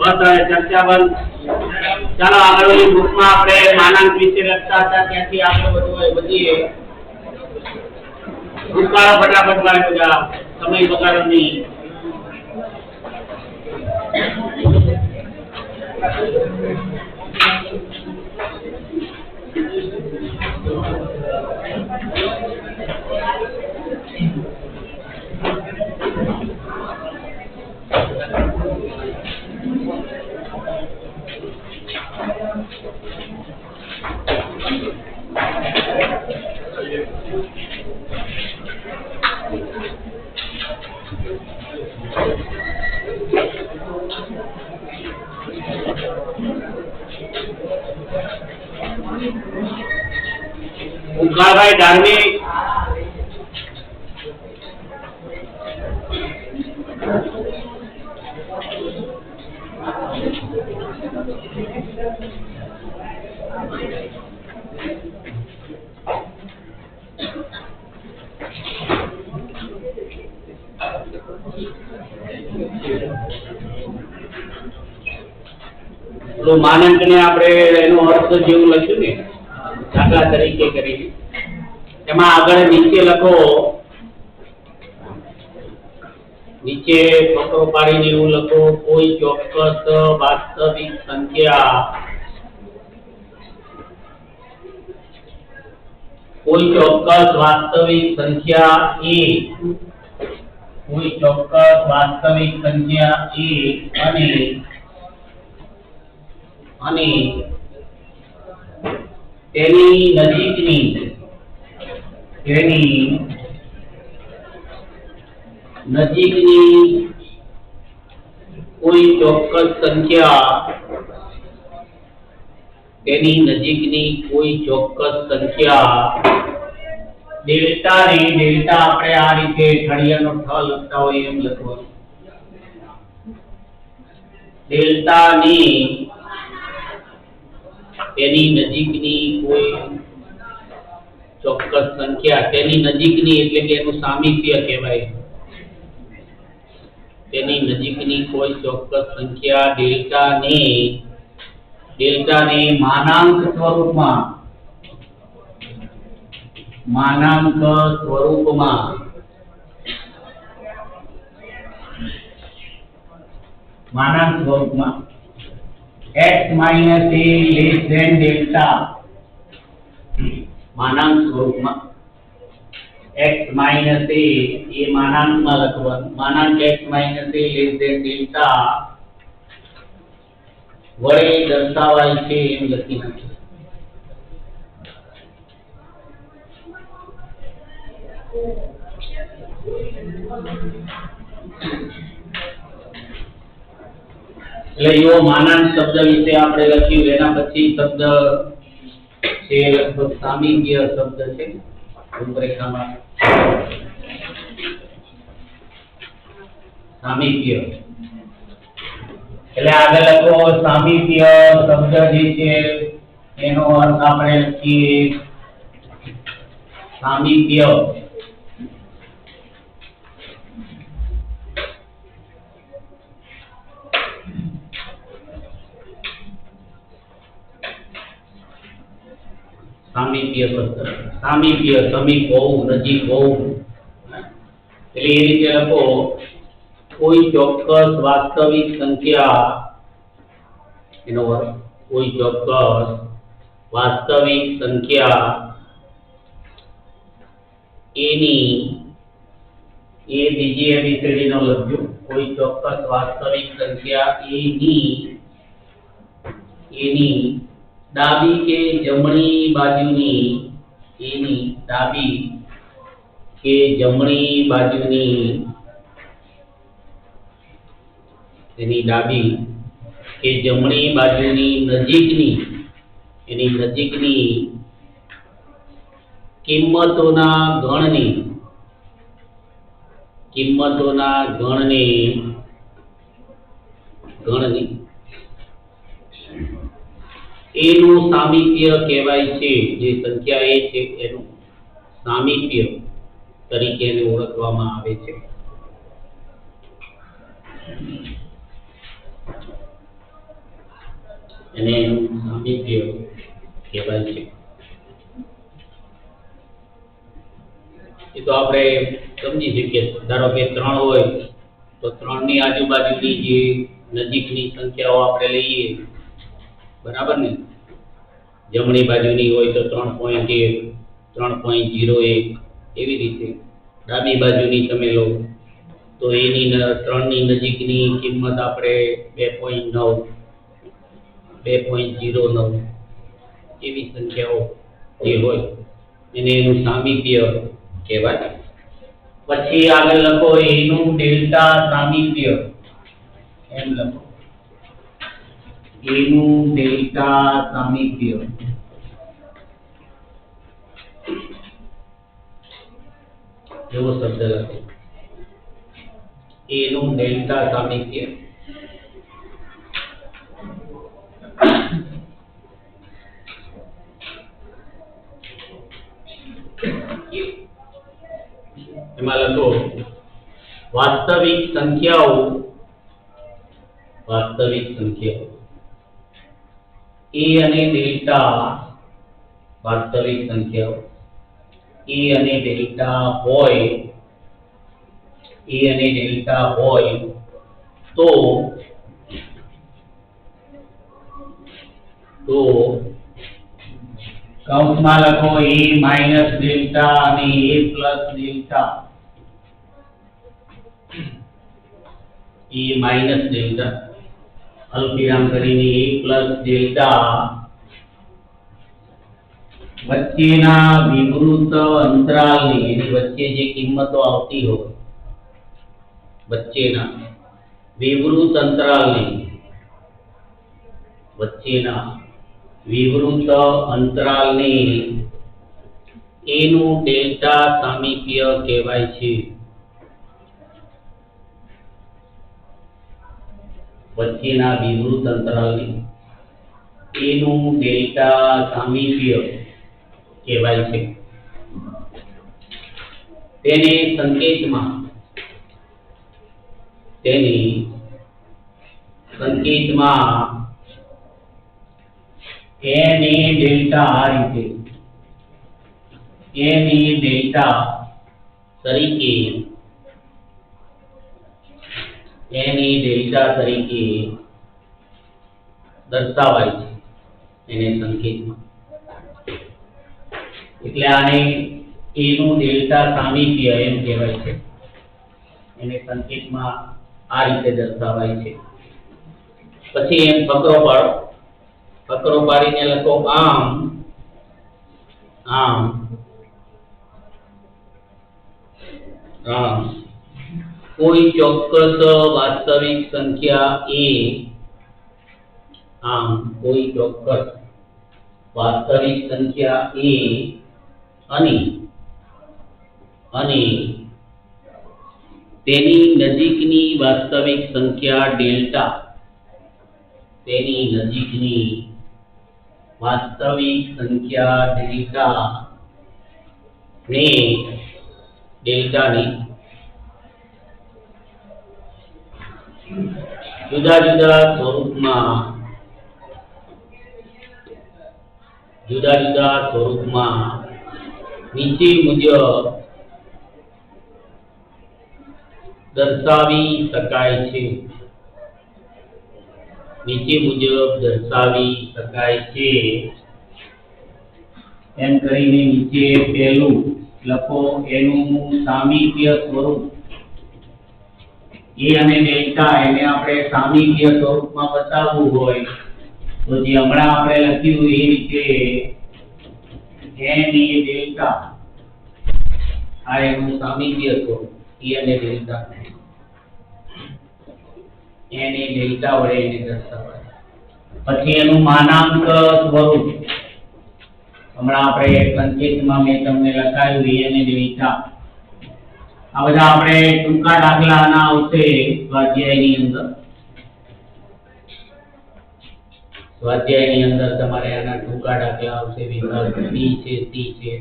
બસ હવે ચર્ચા બંધ. ચાલો આગળ ઓલી બુકમાં આપણે માનાંક વિશે લખતા હતા ત્યાંથી આપણે વધીએ. ઉકાળો ફટાફટ ભાઈ બધા સમય બગાડો નહીં. ઉકાળભાઈ ધાર્મિક માનાંક ને આપણે એનો અર્થ જેવું લખ્યું ને દાખલા તરીકે કરી એમાં આગળ નીચે લખો. નીચે ફકરો પાડીને એવું લખો કોઈ ચોક્કસ વાસ્તવિક સંખ્યા કોઈ ચોક્કસ વાસ્તવિક સંખ્યા a કોઈ ચોક્કસ વાસ્તવિક સંખ્યા a અને તેની નજીકની કોઈ ચોક્કસ સંખ્યા ડેલ્ટા ને ડેલ્ટા આપણે આ રીતે ઠળિયાનો ઠ લખતા હોય એમ લખવાનું. ડેલ્ટા ને તેની નજીકની કોઈ ચોક્કસ સંખ્યા તેની નજીકની એટલે કે એનું સામીપ્ય કહેવાય. તેની નજીકની કોઈ ચોક્કસ સંખ્યા ડેલ્ટા ને માનાંક સ્વરૂપમાં x minus a less than delta માનાંક સ્વરૂપમાં x minus a એ માનાંકમાં લખવાનું. માનાંક x minus a less than delta વડે દર્શાવાય છે એમ લખી નાખીએ. એટલે એવો માનાંક શબ્દ વિશે આપણે લખ્યું. એના પછી શબ્દ છે લગભગ સામીપ્ય શબ્દ છે રૂપરેખામાં. સામીપ્ય એટલે આગળ લખો સામીપ્ય શબ્દ જે છે એનો અર્થ આપણે લખીએ સામીપ્ય સામીપ્ય સમીપ હોવું, નજીક હોવું. એટલે એ રીતે લખો કોઈ ચોક્કસ વાસ્તવિક સંખ્યા એનો અર્થ કોઈ ચોક્કસ વાસ્તવિક સંખ્યા એની એ બીજી એબીસીડી નો લખજો. કોઈ ચોક્કસ વાસ્તવિક સંખ્યા એની ડાબી કે જમણી બાજુની નજીકની કિંમતોના ગણની એનું સામીપ્ય કહેવાય છે. જે સંખ્યા એ છે એનું સામીપ્ય તરીકે એને ઓળખવામાં આવે છે. એને એનું સામીપ્ય કહેવાય છે. એ તો આપણે સમજી શકીએ. ધારો કે 3 હોય તો 3 ની આજુબાજુની જે નજીકની સંખ્યાઓ આપણે લઈએ, બરાબર ને? જમણી બાજુની હોય તો 3.1, 3.01 એવી રીતે. ડાબી બાજુની તમે લો તો એની 3 ની નજીકની કિંમત આપણે 2.9, 2.09 એવી સંખ્યાઓ જે હોય એને એનું સામીપ્ય કહેવાય. પછી આગળ લખો એનું ડેલ્ટા સામીપ્ય. એમ લખો એનું ડેલ્ટા સામીપ્ય. એવો શબ્દ લખો, એનું ડેલ્ટા સામીપ્ય. એમાં લખો વાસ્તવિક સંખ્યાઓ એ અને ડેલ્ટા, વાસ્તવિક સંખ્યાઓ એ અને ડેલ્ટા હોય તો કૌંસમાં લખો a માઈનસ ડેલ્ટા અને a plus delta. a minus delta અલ્પવિરામ કરીને a પ્લસ ડેલ્ટા વચ્ચેના વિવૃત અંતરાલની, એની વચ્ચે જે કિંમતો આવતી હોય, વચ્ચેના વિવૃત અંતરાલની, વચ્ચેના વિવૃત અંતરાલની એનું ડેલ્ટા સામીપ્ય કહેવાય છે. વચ્ચેના વિવૃત અંતરાલની એનું ડેલ્ટા સામીપ્ય કહેવાય છે. તેને સંકેતમાં n a ડેલ્ટા આ રીતે n a ડેલ્ટા તરીકે દર્શાવાય છે એને સંકેતમાં. એટલે આને a નું ડેલ્ટા સામીપ્ય એમ કહેવાય છે. એને સંકેતમાં આ રીતે દર્શાવાય છે. પછી એમ ફકરો પાડીને લખો આમ કોઈ ચોક્કસ વાસ્તવિક સંખ્યા a અને તેની નજીકની વાસ્તવિક સંખ્યા ડેલ્ટા, ને ડેલ્ટાની જુદા જુદા સ્વરૂપમાં નીચે મુજબ દર્શાવી શકાય છે. એમ કરીને નીચે પહેલું લખો એનું સામીપ્ય સ્વરૂપ. એ અને ડેલ્ટા એને આપણે સામીપ્ય સ્વરૂપમાં બતાવવું હોય તો જે હમણાં આપણે લખ્યું એ રીતે n a ડેલ્ટા, આ એનું સામીપ્ય સ્વરૂપ. e અને ડેલ્ટા n a ડેલ્ટા વડે એને દર્શાવાય. પછી એનું માનાંક સ્વરૂપ હમણાં આપણે સંકેતમાં મેં તમને લખાયું e અને ડેલ્ટા. આ બધા આપણે ટૂંકા દાખલા આના આવશે સ્વાધ્યાયની અંદર તમારે આના ટૂંકા દાખલા આવશે. વિભાગ B છે, C છે.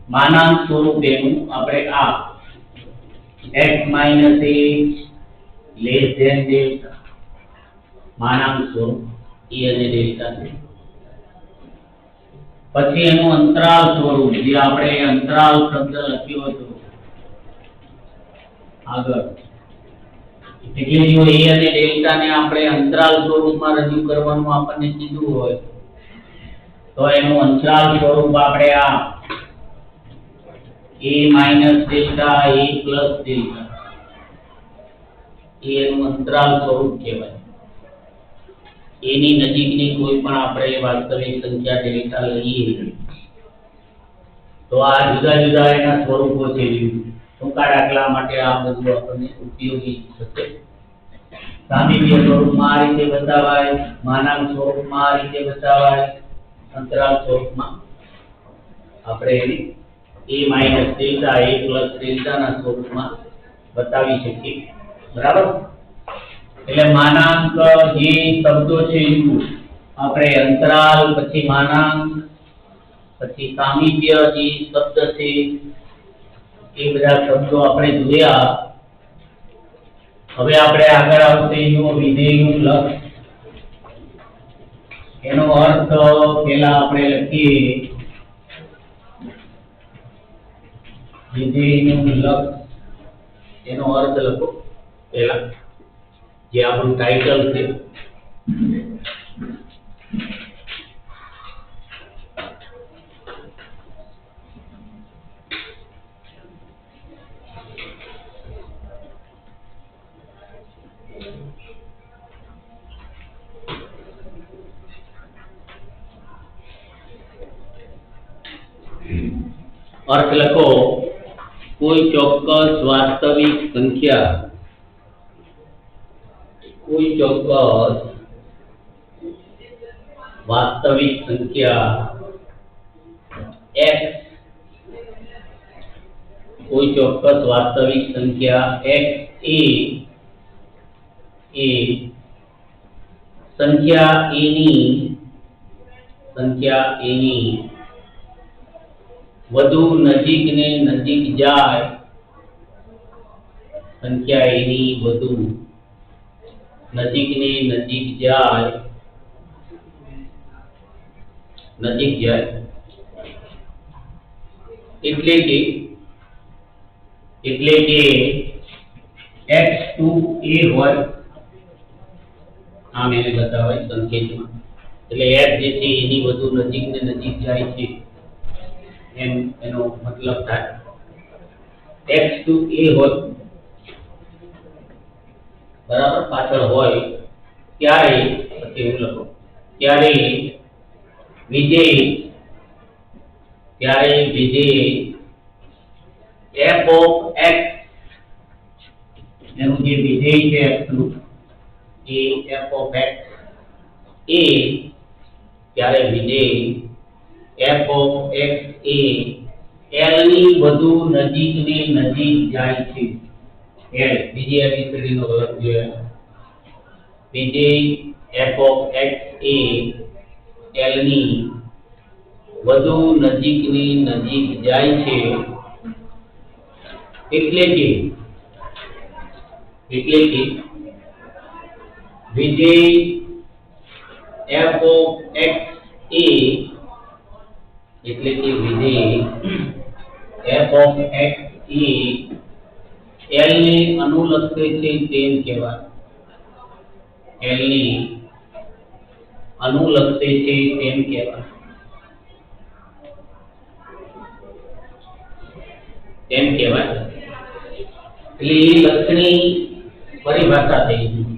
માનાંક સ્વરૂપ એનું આપણે આ x - a less than delta માનાંક સ્વરૂપ. E અને ડેલ્ટા છે. પછી એનું અંતરાલ સ્વરૂપ જે આપણે અંતરાલ શબ્દ લખ્યો હતો આગળ, એટલે જો A અને ડેલ્ટા ને આપણે અંતરાલ સ્વરૂપમાં રજૂ કરવાનું આપણને કીધું હોય તો એનું અંતરાલ સ્વરૂપ આપણે આ A minus delta A plus delta એનું અંતરાલ સ્વરૂપ કહેવાય. એની નજીકની કોઈ પણ આપણે વાસ્તવિક સંખ્યા ડેલ્ટા લઈએ તો આ જુદા જુદા એના સ્વરૂપો છે. ટૂંકા દાખલા માટે આ બધું આપણને ઉપયોગી થશે. સામાન્ય સ્વરૂપમાં આ રીતે બતાવાય, માનાંક સ્વરૂપમાં આ રીતે બતાવાય, અંતરાલ સ્વરૂપમાં આપણે એને A minus delta A plus delta ના સ્વરૂપમાં બતાવી શકીએ. બરાબર? એટલે માનાંક જે શબ્દો છે આપણે અંતરાલ, પછી માનાંક, પછી સામીપ્ય જે શબ્દ છે એ બધા શબ્દો આપણે જોયા. હવે આપણે આગળ આવશે એનો વિધેયનું લક્ષ. એનો અર્થ પહેલા આપણે લખીએ વિધેયનું લક્ષ. એનો અર્થ લખો પહેલા, જે આપણું ટાઇટલ છે. अर्थ लखो कोई चौक्कस वास्तविक संख्या, कोई चौक्कस वास्तविक संख्या x, कोई चौक्कस वास्तविक संख्या x ए संख्या a नी વધુ નજીક ને નજીક જાય, સંખ્યા એની વધુ નજીક ને નજીક જાય, નજીક જાય એટલે કે x2a હોય. આમ એને બતાવાય સંકેતમાં. એટલે x જે છે એની વધુ નજીક ને નજીક જાય છે એનો મતલબ થાય. x2a હોય બરાબર, પાછળ હોય ત્યારે પછી એવું લખો ત્યારે વિધેય f of x, એનું જે વિધેય છે એ f of x એ ત્યારે વિધેય f of x A l ની વધુ નજીક ને નજીક જાય છે. l બીજી એબીસીડી નો વર્ગ છે. વિધેય f of x A l ની વધુ નજીક ની નજીક જાય છે એટલે કે વિધેય f of x એ એટલે કે વિધેય f of x A l ને અનુલક્ષે છે તેમ કહેવાય. l ને અનુલક્ષે છે તેમ કહેવાય. એટલે એ લક્ષણી પરિભાષા થઈ ગઈ.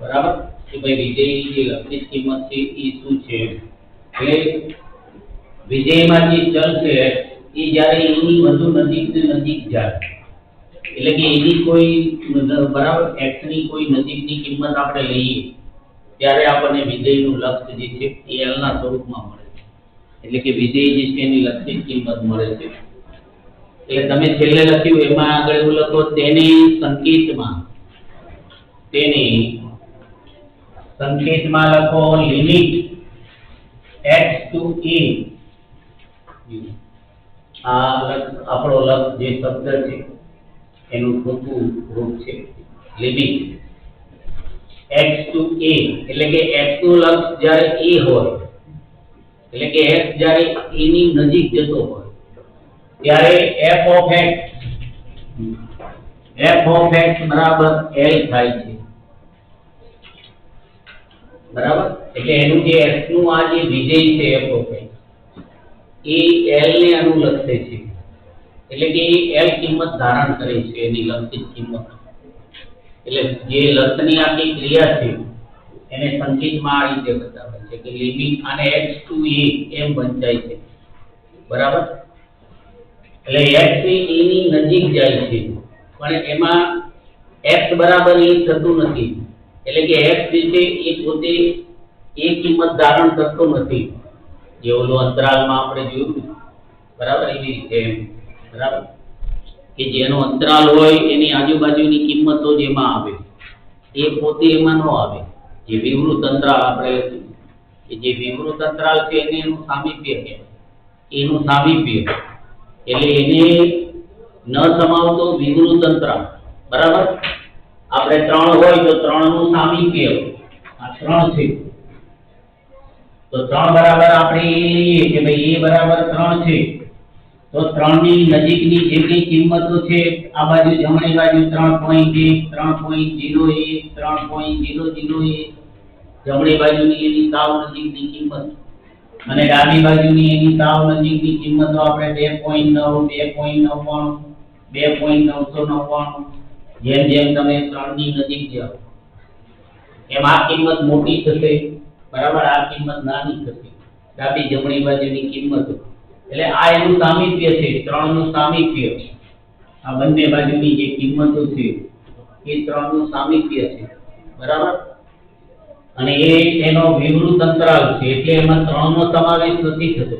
બરાબર? કે ભાઈ વિધેયની જે લક્ષિત કિંમત છે એ શું છે? એટલે વિધેયમાં જે ચલ છે એ જ્યારે એની વધુ નજીક ને નજીક જાય એટલે કે એની કોઈ બરાબર x ની કોઈ નજીકની કિંમત આપણે લઈએ ત્યારે આપણને વિધેયનું લક્ષ જે છે એ l ના સ્વરૂપમાં મળે છે. એટલે કે વિધેય જે છે એની લક્ષિત કિંમત મળે છે. એટલે તમે છેલ્લે લખ્યું એમાં આગળ એવું લખો તેની સંકેતમાં લખો લિમિટ x to a. આ આપણો લક્ષ જે શબ્દ છે એનું ટૂંકું રૂપ છે લિમિટ x to a એટલે કે x નું લક્ષ જ્યારે a હોય એટલે કે x જ્યારે a ની નજીક જતો હોય ત્યારે f of x બરાબર l થાય છે બરાબર એટલે એનું જે x નું આ જે વિધેય છે f of x A l ને અનુલક્ષે છે એટલે કે l કિંમત ધારણ કરે છે એની લક્ષિત કિંમત એટલે જે લક્ષની આખી ક્રિયા છે એને સંકેતમાં આ રીતે બતાવે છે કે લિમિટ આને x to a એમ વંચાય છે બરાબર એટલે x એ a ની નજીક જાય છે પણ એમાં x બરાબર a થતું નથી એટલે કે x જે છે એ પોતે એ કિંમત ધારણ કરતો નથી જે ઓલો અંતરાલમાં આપણે જોયું બરાબર એવી રીતે બરાબર કે જેનો અંતરાલ હોય એની આજુબાજુની કિંમતો જેમાં આવે એ પોતે એમાં ન આવે જે વિવૃત અંતરાલ આપણે કે જે વિવૃત અંતરાલ છે એને એનું સામીપ્ય કહેવાય એનું સામીપ્ય એટલે એને ન સમાવતો વિવૃત અંતરાલ બરાબર આપણે 3 હોય તો 3 નું સામીપ્ય આ 3 છે તો 3 બરાબર આપણે એ લઈએ કે ભાઈ a બરાબર 3 છે તો 3 ની નજીકની જે કઈ કિંમતો છે આ બાજુ જમણી બાજુ 3.1 3.01 3.001 જમણી બાજુની એની સાવ નજીકની કિંમત અને ડાબી બાજુની એની સાવ નજીકની કિંમતો આપણે 2.9 2.99 જેમ જેમ તમે 3 ની નજીક જાઓ એમ આ કિંમત મોટી થશે બરાબર આ કિંમત નાની થશે ડાબી જમણી બાજુની કિંમતો એટલે આ એનું સામીપ્ય છે 3 નું સામીપ્ય આ બંને બાજુની જે કિંમતો છે એ 3 નું સામીપ્ય છે બરાબર અને એનો વિવૃત અંતરાલ છે એટલે એમાં 3 નો સમાવેશ નથી થતો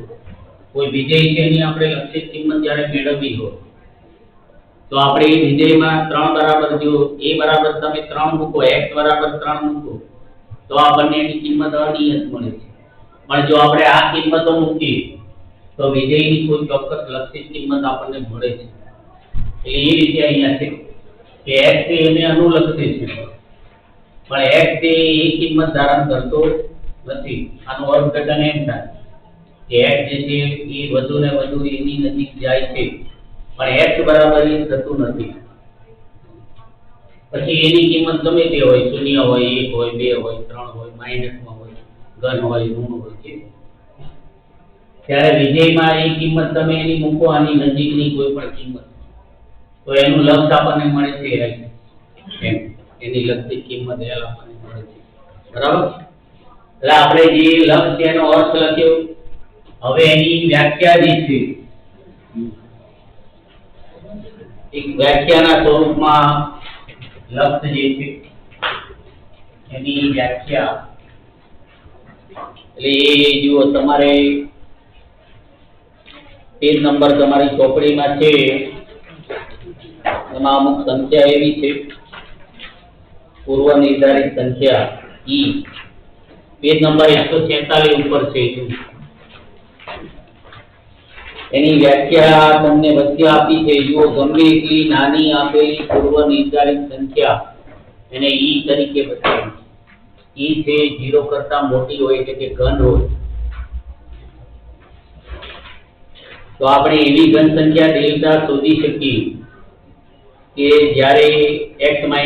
કોઈ વિધેય છે એની આપણે લક્ષિત કિંમત જ્યારે મેળવવી હોય તો આપણે એ વિધેયમાં 3 બરાબર જો a બરાબર તમે 3 મૂકો x બરાબર 3 મૂકો તો આ બંનેની કિંમત અનિયત મળે છે પણ જો આપણે આ કિંમતો મૂકીએ તો વિધેયની કોઈ ચોક્કસ લક્ષિત કિંમત આપણને મળે છે એટલે એ રીતે અહીંયા છે કે x એને અનુલક્ષે છે પણ x એ કિંમત ધારણ કરતો નથી આનો અર્થઘટન એમ થાય કે x જે છે એ વધુ ને વધુ એની નજીક જાય છે પણ x બરાબર એ થતું નથી પછી એની કિંમત ગમે તે હોય 0 હોય 1 હોય 2 હોય 3 હોય માઈનસમાં હોય ઘન હોય ઋણ હોય છે ત્યારે વિધેયમાં એ કિંમત તમે એની મૂકો આની નજીકની કોઈ પણ કિંમત તો એનું લક્ષ આપણને મળે છે એમ એની લક્ષિત કિંમત l આપણને મળે છે બરાબર એટલે આપણે જે લક્ષ છે એનો અર્થ લખ્યો હવે એની વ્યાખ્યા જે છે એક વ્યાખ્યાના સ્વરૂપમાં લક્ષ જે છે એની વ્યાખ્યા એટલે એ જુઓ તમારે પેજ નંબર તમારી ચોપડીમાં છે એમાં અમુક સંખ્યા એવી છે પૂર્વ નિર્ધારિત સંખ્યા e પેજ નંબર 146 ઉપર છે એની વ્યાખ્યા તમને વચ્ચે આપી છે જુઓ ગમે એટલી નાની આપેલી પૂર્વ નિર્ધારિત સંખ્યા એને e તરીકે બતાવી e છે 0 કરતા મોટી હોય એટલે કે ઘન હોય તો આપણે એવી ઘન સંખ્યા ડેલ્ટા શોધી શકીએ કે જ્યારે x - a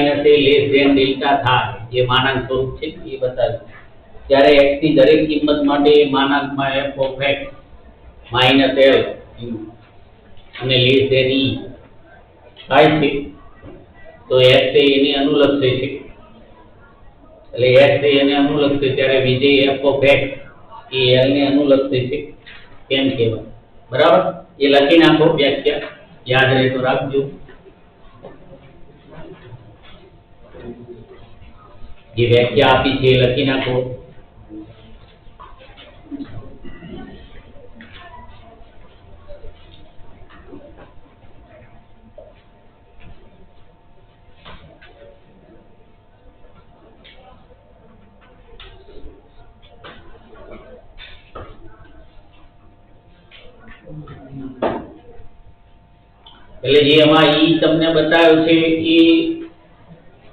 ડેલ્ટા થાય જે માનાંક સ્વરૂપ છે એ બતાવ્યું ત્યારે x ની દરેક કિંમત માટે માનાંકમાં f of x - l અને લેસ ધેન e થાય છે તો x એને અનુલક્ષે છે એટલે x એને અનુલક્ષે ત્યારે વિધેય f of x A l ને અનુલક્ષે છે કેમ કહેવાય બરાબર એ લખી નાખો વ્યાખ્યા યાદ રહે તો રાખજો જે વ્યાખ્યા આપી છે એ લખી નાખો એટલે જે એમાં ઈ તમને બતાવ્યો છે એ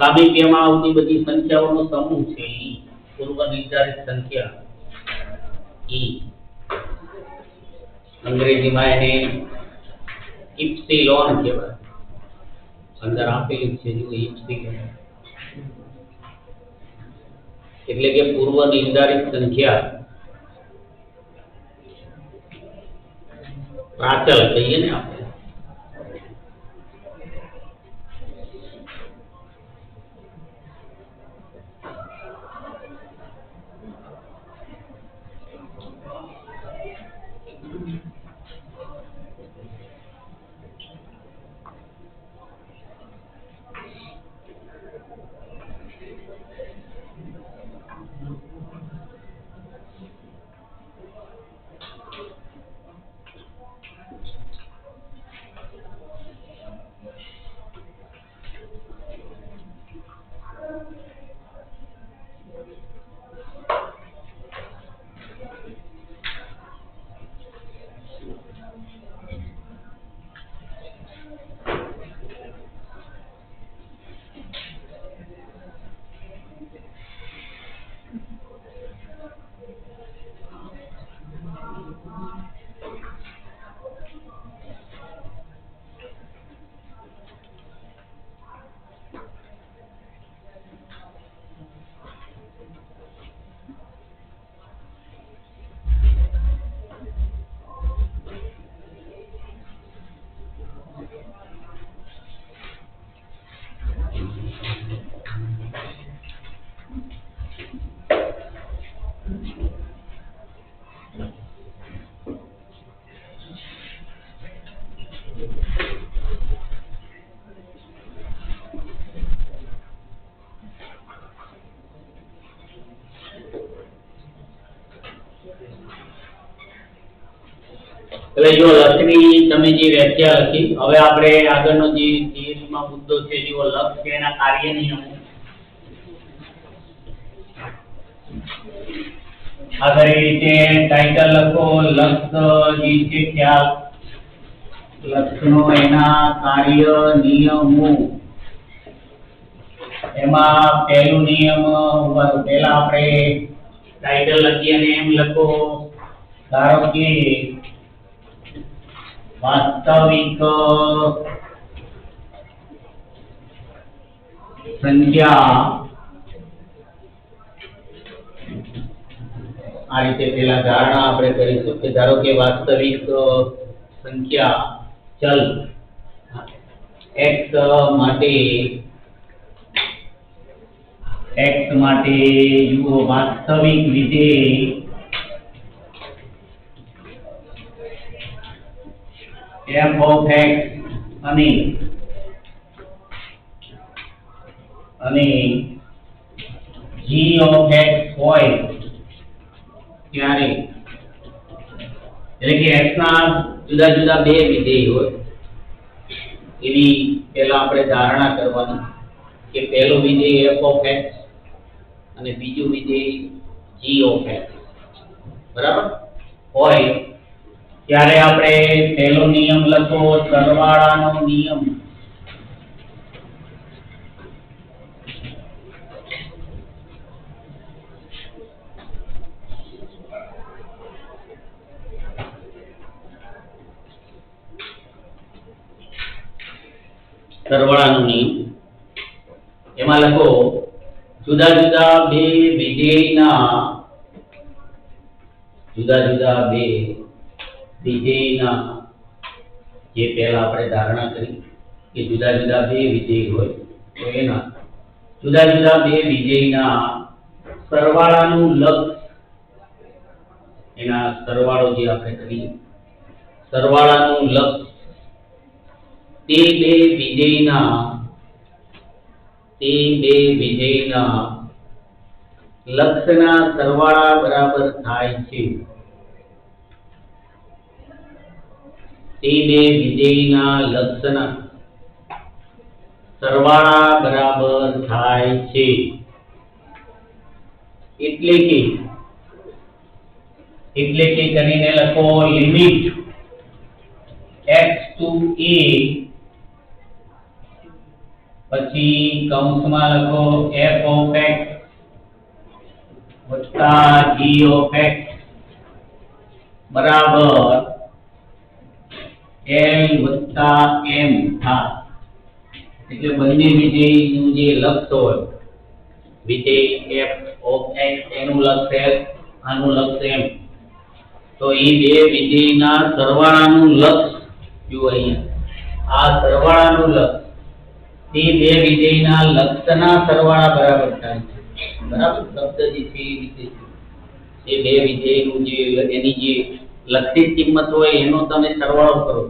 સામીપ્યમાં આવતી બધી સંખ્યાઓનો સમૂહ છે ઈ પૂર્વ નિર્ધારિત સંખ્યા ઈ અંગ્રેજીમાં એને ઇપ્સિલોન કહેવાય. અંદર આપેલું છે જો ઇપ્સિલોન એટલે કે પૂર્વ નિર્ધારિત સંખ્યા પ્રાચલ કહીએ ને આપણે. એટલે જો લક્ષની તમે જે વ્યાખ્યા લખી, હવે આપણે આગળનો જે થિયરીમાં મુદ્દો છે જો લક્ષ કે એના કાર્ય નિયમો. આગળ એ રીતે ટાઇટલ લખો લક્ષ જે છે ખ્યાલ, લક્ષનો એના કાર્ય નિયમો. એમાં પહેલું નિયમ પહેલા આપણે ટાઇટલ લખીએ અને એમ લખો ધારો કે વાસ્તવિક સંખ્યા આ રીતે પેલા ધારણા આપણે કરીશું કે ધારો કે વાસ્તવિક સંખ્યા ચલ x માટે જુઓ વાસ્તવિક વિધેય f of x અને g of x હોય ત્યારે એટલે કે x ના જુદા જુદા બે વિધેય હોય એની પહેલા આપણે ધારણા કરવાની કે પહેલું વિધેય f of x અને બીજું વિધેય g of x બરાબર હોય ત્યારે આપણે પહેલો નિયમ લખો સરવાળાનો નિયમ. સરવાળાનો નિયમ એમાં લખો જુદા જુદા બે વિધેયના જે પહેલા આપણે ધારણા કરી કે જુદા જુદા બે વિધેય હોય તો એના જુદા જુદા બે વિધેયના સરવાળાનું લક્ષ, એના સરવાળો જે આપણે કરીએ સરવાળાનું લક્ષ તે બે વિધેયના લક્ષના સરવાળા બરાબર થાય છે. તે બે વિધેયના લક્ષના સરવાળા બરાબર થાય છે. એટલે કે કરીને લખો લિમિટ x to a પછી કૌંસમાં લખો f of x વત્તા g of x બરાબર l વત્તા m થાય. એટલે બંને વિધેયનું જે લક્ષ હોય, વિધેય f of x એનું લક્ષ l, આનું લક્ષ m, તો એ બે વિધેયના સરવાળાનું લક્ષ જો અહીંયા આ સરવાળાનું લક્ષ તે બે વિધેયના લક્ષના સરવાળા બરાબર થાય છે. બરાબર, શબ્દ જે છે એ રીતે છે. એ બે વિધેયનું જે એની જે લક્ષિત કિંમત હોય એનો તમે સરવાળો કરો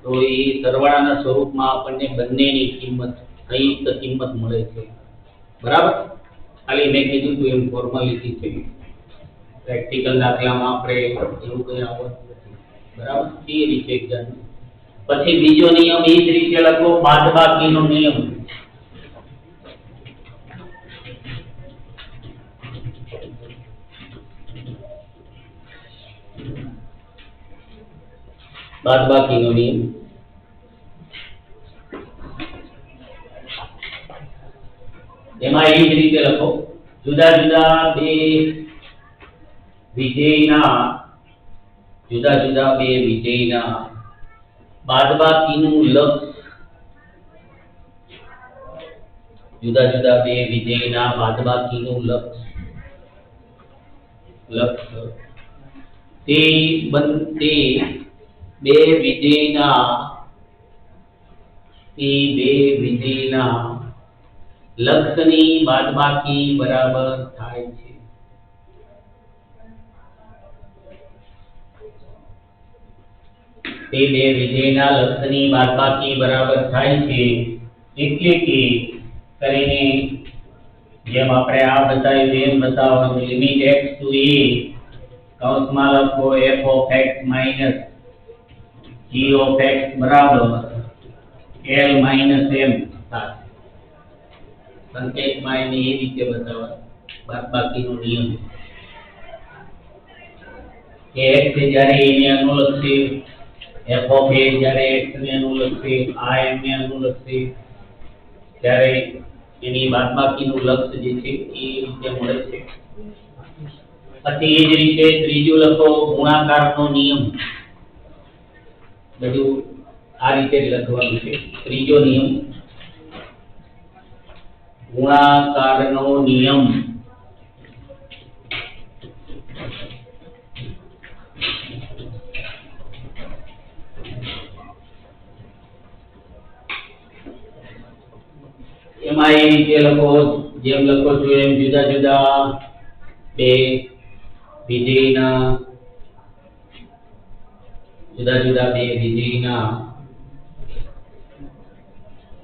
તો એ સરવાળાના સ્વરૂપમાં આપણને બંનેની કિંમત સંયુક્ત કિંમત મળે છે. બરાબર, ખાલી મેં કીધું તો એમ ફોર્માલિટી છે. પ્રેક્ટિકલ દાખલામાં આપણે એવું કંઈ આવતું નથી. બરાબર, એ રીતે જાણો. પછી બીજો નિયમ એ જ રીતે લખો, બાદબાકીનો નિયમ. બાદબાકીનો નિયમ એમાં એ જ રીતે લખો, જુદા જુદા બે વિધેયના બાદબાકીનું લક્ષ, જુદા જુદા બે વિધેયના બાદબાકીનું લક્ષ તે બે વિધેયના લક્ષની બાદબાકી બરાબર થાય છે. તે બે વિધેયના લક્ષની બાદબાકી બરાબર થાય છે. એટલે કે કરીને જેમ આપણે આ બતાવ્યું એમ બતાવવાનું, લિમિટ x to a કૌંસમાં લખો f of x minus g of x બરાબર l minus m થાય. સંકેતમાં એને એ રીતે બતાવવાનું બાદબાકીનો નિયમ કે x જ્યારે a ને અનુલક્ષે, f of a જ્યારે x ને અનુલક્ષે, આ m ને અનુલક્ષે, ત્યારે એની બાદબાકીનું લક્ષ જે છે એ રીતે મળે છે. પછી એ જ રીતે ત્રીજું લખો, ગુણાકારનો નિયમ. બધું આ રીતે જ લખવાનું છે. ત્રીજો નિયમ ગુણાકારનો નિયમ. એમાં એ રીતે લખો, જેમ લખો છો એમ જુદા જુદા બે વિધેયના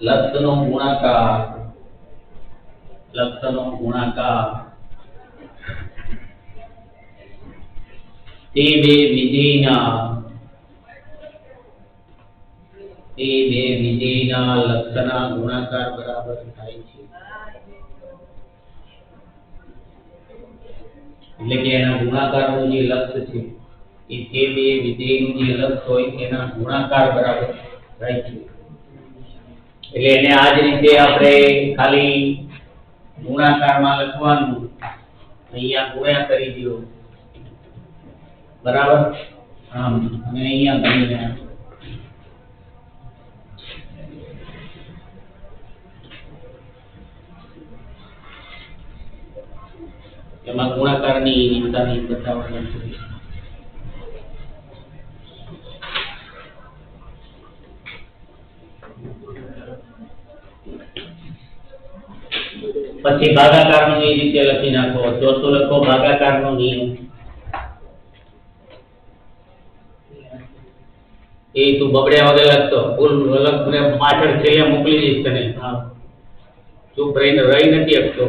લક્ષનો ગુણાકાર તે બે વિધેયના લક્ષના ગુણાકાર બરાબર થાય છે. એટલે કે એના ગુણાકારનું જે લક્ષ છે એ તે બે વિધેયનું જે લક્ષ હોય એના ગુણાકાર બરાબર થાય છે. એટલે એને આ જ રીતે આપણે ખાલી ગુણાકારમાં લખવાનું, અહીંયા ગુણ્યા કરી દો. બરાબર, આમ, અને અહીંયા કરીને એમાં ગુણાકારની નિશાની બતાવવાની છે. પછી ભાગાકારનો એ રીતે લખી નાખો. ચોથો લખો ભાગાકારનો નિયમ. એ તું બબડ્યા વગર લખતો, ભૂલ અલગ પાછળ છેલ્લે મોકલી દઈશ તને. હા, ચૂપ રહીને રહી નથી શકતો.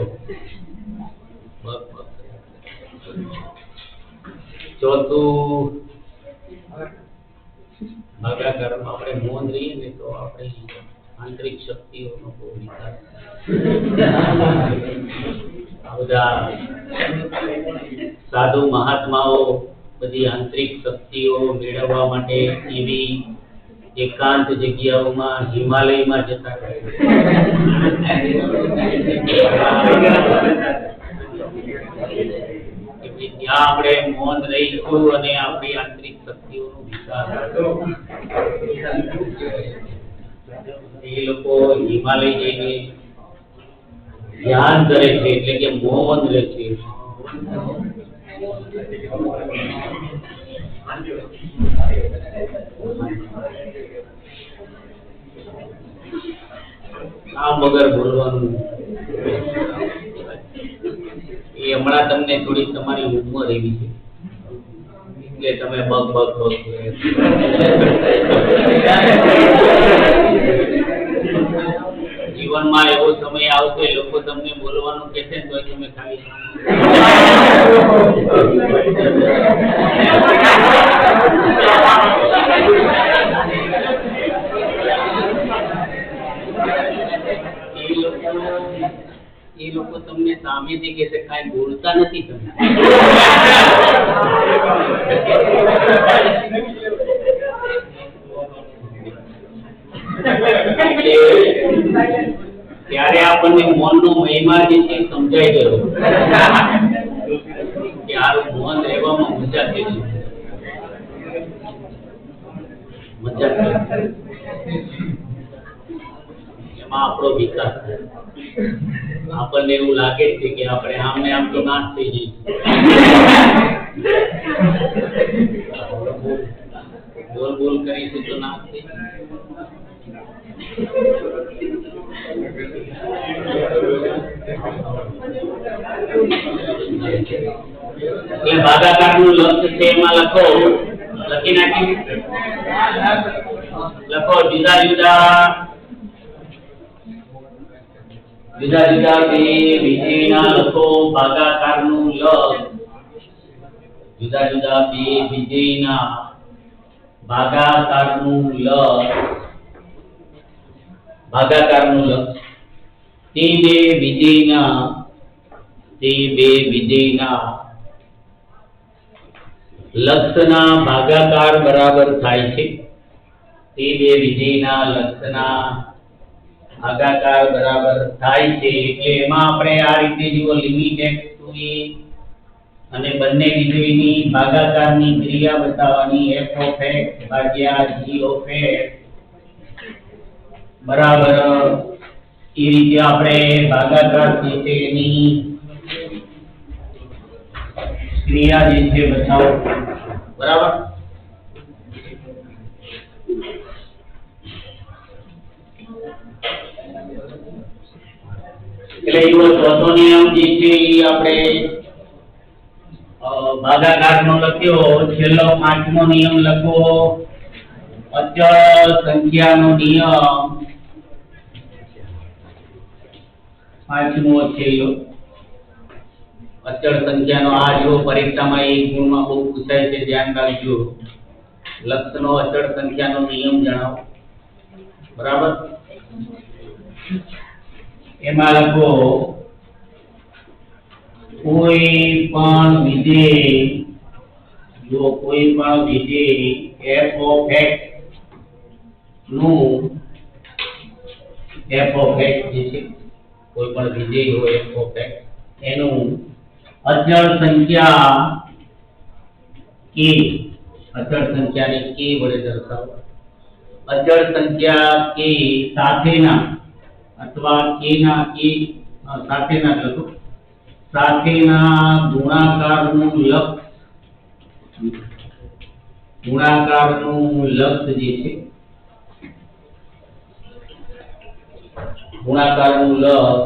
ચોથું ભાગાકારમાં આપણે મૌન રહીએ ને તો આપણે આંતરિક શક્તિઓનો બહુ વિકાસ. આ બધા સાધુ મહાત્માઓ બધી આંતરિક શક્તિઓ મેળવવા માટે એવી એકાંત જગ્યાઓમાં હિમાલયમાં જતા રહે. ત્યાં આપણે મૌન રહીશું અને આપણી આંતરિક શક્તિઓનો વિકાસ એ લોકો હિમાલય જઈને ધ્યાન કરે છે, એટલે કે મૌન રહે છે. આમ વગર બોલવાનું એ હમણાં તમને થોડી તમારી ઉંમર એવી છે એટલે તમે બગ બગ બગ. જીવનમાં એવો સમય આવશે લોકો તમને બોલવાનું કહેશે તો તમે ખાલી એ લોકો તમને સામેથી કહેશે કાંઈ બોલતા નથી તમે. ત્યારે આપણને મૌનનો મહિમા જે છે સમજાઈ ગયો કે આનું મૌન રહેવામાં મજા છે, મજા છે. એમાં આપણો વિકાસ થાય. આપણને એવું લાગે છે કે આપણે આમને આમ તો નાશ થઈ જઈએ, બોલ બોલ કરીશું તો નાશ થઈ એટલે ભાગાકારનું લક્ષ્ય છે એમાં લખો, લખી નાખી લખો જુદા જુદા જુદા જુદા બે વિધેયના લખો ભાગાકારનું લક્ષ. જુદા જુદા બે વિધેયના ભાગાકારનું લક્ષ, ભાગાકારનું લક્ષ. તે બે વિધેયના લક્ષના ભાગાકાર બરાબર થાય છે. તે બે વિધેયના લક્ષના ભાગાકાર બરાબર થાય છે. એટલે એમાં આપણે આ રીતે જુઓ લિમિટ x ટુ a અને બંને વિધેયની ભાગાકારની ક્રિયા બતાવવાની f of x ભાગ્યા g of x બરાબર એ રીતે આપણે ભાગાકાર જે છે એની ક્રિયા જે છે બતાવો. બરાબર એટલે એવો ચોથો નિયમ જે છે એ આપણે ભાગાકારનો લખ્યો. છેલ્લો પાંચમો નિયમ લખો અચળ સંખ્યાનો નિયમ. પાંચમો છેલ્લો અચળ સંખ્યાનો. આ જો પરીક્ષામાં એક ગુણમાં બહુ પૂછાય છે, ધ્યાન રાખજો. લક્ષનો અચળ સંખ્યાનો નિયમ જણાવો. બરાબર એમાં લખો કોઈ પણ વિધેય f of x નું f of x જે છે કોઈ પણ વિધેય હોય f of x એનું અચળ સંખ્યા k, અચળ સંખ્યાને k વડે દર્શાવો. અચળ સંખ્યા k સાથેના અથવા k ના સાથેના લખો સાથેના ગુણાકારનું લક્ષ જે છે ગુણાકારનું લક્ષ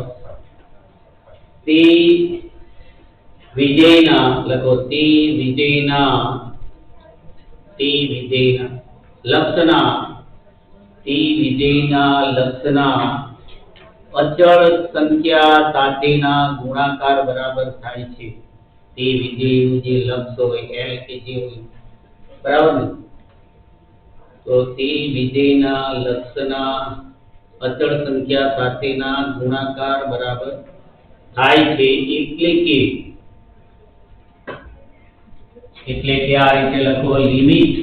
તે વિધેયના લખો તે વિધેયના લક્ષના અચળ સંખ્યા સાથેના ગુણાકાર બરાબર થાય છે. તે વિધેયનું જે લક્ષ હોય l કે જે હોય બરાબર ને, તો તે વિધેયના લક્ષના અચળ સંખ્યા સાથેના ગુણાકાર બરાબર થાય છે. એટલે કે આ રીતે લખો limit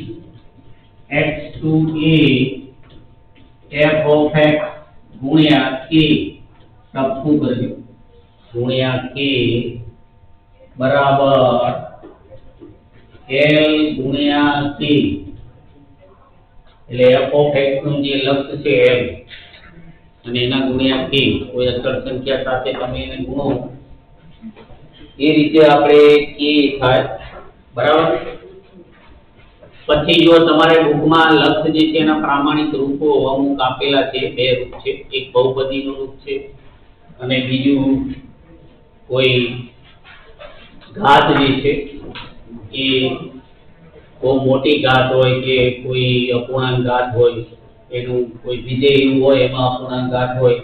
x to a f of x ગુણ્યા k સબકું કરજો ગુણ્યા k બરાબર l ગુણ્યા k એટલે f of x નું જે લક્ષ છે l અને એના ગુણ્યા k કોઈ અચળ સંખ્યા સાથે તમે એને ગુણો એ રીતે આપણે k થાય બરાબર. પછી જો તમારે બુકમાં લક્ષ જે છે એના પ્રામાણિક રૂપો અમુક આપેલા છે, બે રૂપ છે, એક બહુપદીનું રૂપ છે અને બીજું કોઈ ઘાત જે છે એ બહુ મોટી ઘાત હોય કે કોઈ અપૂર્ણાંક ઘાત હોય, એનું કોઈ વિધેય એવું હોય એમાં અપૂર્ણાંક ઘાત હોય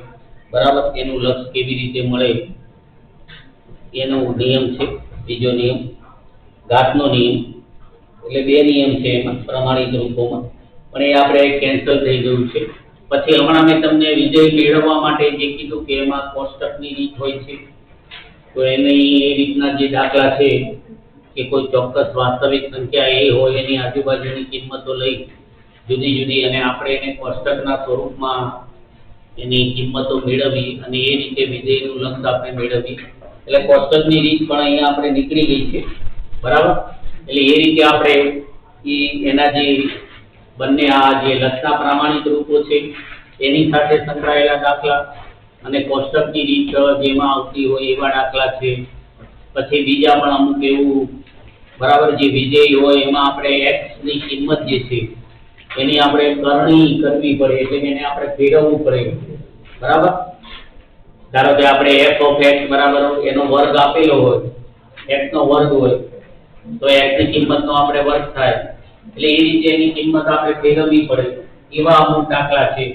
બરાબર, એનું લક્ષ કેવી રીતે મળે એનો નિયમ છે. બીજો નિયમ ઘાતનો નિયમ, એટલે બે નિયમ છે એમાં પ્રમાણિત રૂપોમાં, પણ એ આપણે કેન્સલ થઈ ગયું છે. પછી હમણાં મેં તમને વિધેય મેળવવા માટે જે કીધું કે એમાં કોષ્ટકની રીત હોય છે, તો એની એ રીતના જે દાખલા છે કે કોઈ ચોક્કસ વાસ્તવિક સંખ્યા એ હોય એની આજુબાજુની કિંમતો લઈ જુદી જુદી અને આપણે એને કોષ્ટકના સ્વરૂપમાં એની કિંમતો મેળવી અને એ રીતે વિધેયનું લક્ષ આપણે મેળવી, એટલે કોષ્ટકની રીત પણ અહીંયા આપણે નીકળી ગઈ છે બરાબર. એટલે એ રીતે આપણે એના જે બંને આ જે લક્ષના પ્રામાણિક રૂપો છે એની સાથે સંકળાયેલા દાખલા અને કોષ્ટકની રીત જેમાં આવતી હોય એવા દાખલા છે. પછી બીજા પણ અમુક એવું બરાબર જે વિધેય હોય એમાં આપણે x ની કિંમત જે છે એની આપણે કરણી કરવી પડે, એટલે એને આપણે ફેરવવું પડે બરાબર. ધારો કે આપણે f of x બરાબર એનો વર્ગ આપેલો હોય, x નો વર્ગ હોય તો x ની કિંમતનો આપણે વર્ગ થાય, એટલે એ રીતે એની કિંમત આપણે ફેરવવી પડે, એવા અમુક દાખલા છે.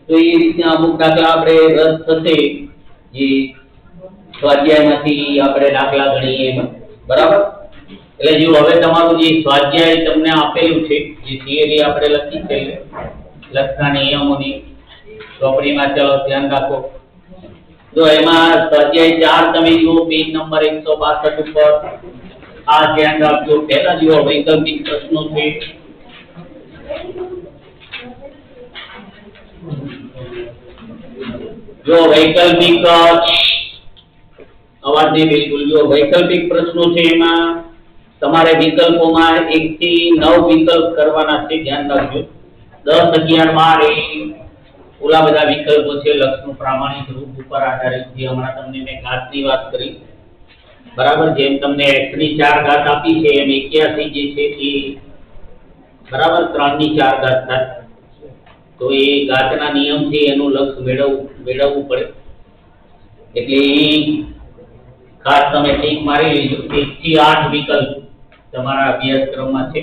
તો એ રીતના અમુક દાખલા આપણે રદ થશે જે સ્વાધ્યાયમાંથી આપણે દાખલા ગણીએ એમાં બરાબર. એટલે જો હવે તમારું જે સ્વાધ્યાય તમને આપેલું છે જે થિયરી આપણે લખી છે લક્ષના નિયમોની ચોપડીમાં, ચાલો ધ્યાન રાખો. જો એમાં સ્વાધ્યાય 4 તમે જુઓ પેજ નંબર 162 ઉપર, આ ધ્યાન રાખજો. પહેલા જુઓ વૈકલ્પિક પ્રશ્નો છે. જો વૈકલ્પિક અવાજ નહીં બિલકુલ, જો વૈકલ્પિક પ્રશ્નો છે એમાં તમારે વિકલ્પોમાં 1 થી 9 વિકલ્પ કરવાના છે, ધ્યાન રાખજો. 10, 11, 12 એ ઓલા બધા વિકલ્પો છે લક્ષનું પ્રામાણિક રૂપ ઉપર આધારિત, જે હમણાં તમને મેં ઘાતની વાત કરી બરાબર. જેમ તમને x ની 4 ઘાત આપી છે એમ 81 જે છે એ બરાબર 3 ની 4 ઘાત થાય, તો એ ઘાતના નિયમથી એનું લક્ષ મેળવવું પડે. એટલે એ ખાસ તમે ઠીક મારી લીધું. 1 થી 8 વિકલ્પ તમારા અભ્યાસક્રમમાં છે.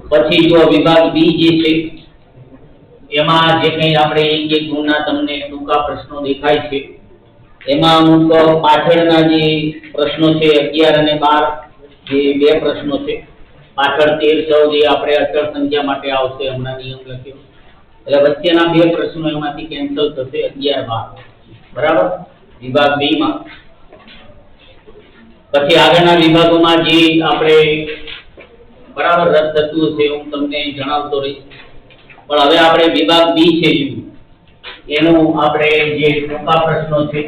પછી જો વિભાગ બી જે છે એમાં જે કંઈ આપણે એક ગુણના તમને ટૂંકા પ્રશ્નો દેખાય છે એમાં અમુક પાછળના જે પ્રશ્નો છે 11 અને 12 જે બે પ્રશ્નો છે, પાછળ 13, 14 જે આપણે અચળ સંખ્યા માટે આવશે હમણાં નિયમ લખ્યો, એટલે વચ્ચેના બે પ્રશ્નો એમાંથી કેન્સલ થશે 11, 12 બરાબર વિભાગ બી માં. પછી આગળના વિભાગોમાં જે આપણે બરાબર રદ થતું હશે હું તમને જણાવતો રહીશ, પણ હવે આપણે વિભાગ બી છે એનું આપણે જે ટૂંકા પ્રશ્નો છે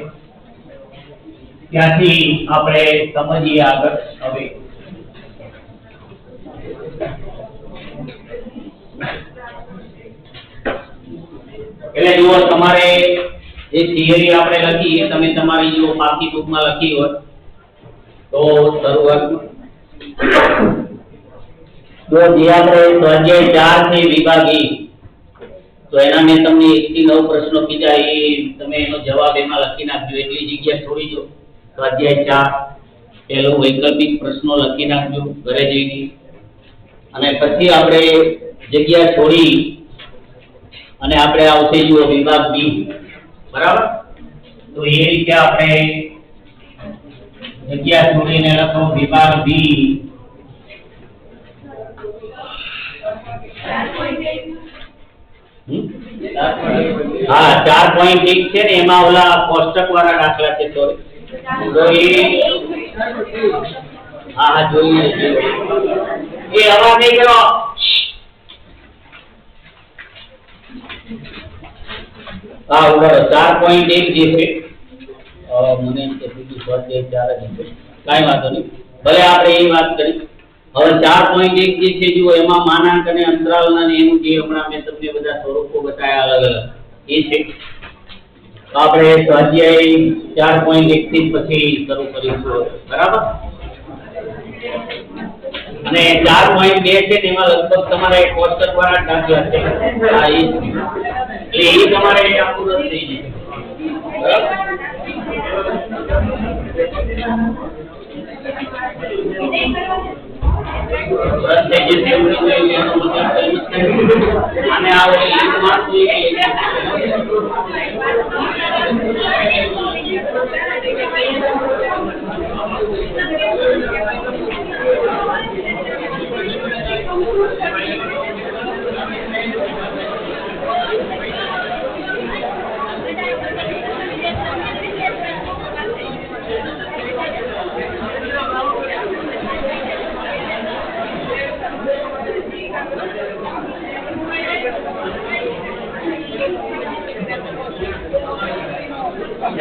ત્યાંથી આપણે સમજીએ આગળ. હવે એટલે જુઓ તમારે જે થિયરી આપણે લખી એ તમે તમારી જો પાકી બુકમાં લખી હોય તો શરૂઆતમાં તો જે આપણે સ્વાધ્યાય 4 છે વિભાગ એ, તો એના મેં તમને 1 થી 9 પ્રશ્નો કીધા, એ તમે એનો જવાબ એમાં લખી નાખજો, એટલી જગ્યા છોડી દો. સ્વાધ્યાય 4 પહેલો વૈકલ્પિક પ્રશ્નો લખી નાખજો ઘરે જઈને, અને પછી આપણે જગ્યા છોડી અને આપણે આવશે જુઓ વિભાગ બી બરાબર. તો એ રીતે આપણે જગ્યા છોડીને લખો વિભાગ બી. હા 4.1 છે ને એમાં ઓલા કોષ્ટક વાળા દાખલા છે, સોરી તો એ હા જોઈએ એ અવાજ નહીં કરો. હા બરાબર 4.1 જે છે મને એમ કે બીજું સ્વાધ્યાય 4 જ છે કાંઈ વાંધો નહીં ભલે આપણે એ વાત કરી હવે 4.1 જે છે જુઓ એમાં માનાંક અને અંતરાલના ને એનું જે હમણાં મેં તમને બધા સ્વરૂપો બતાવ્યા અલગ અલગ એ છે તો આપણે સ્વાધ્યાય 4.1 થી પછી શરૂ કરીશું બરાબર અને 4.2 છે તેમાં લગભગ તમારે કોષ્ટક વાળા દાખલા છે આ એ તમારે આખું રદ થઈ જાય અને આ લીંકમાં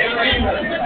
Thank you.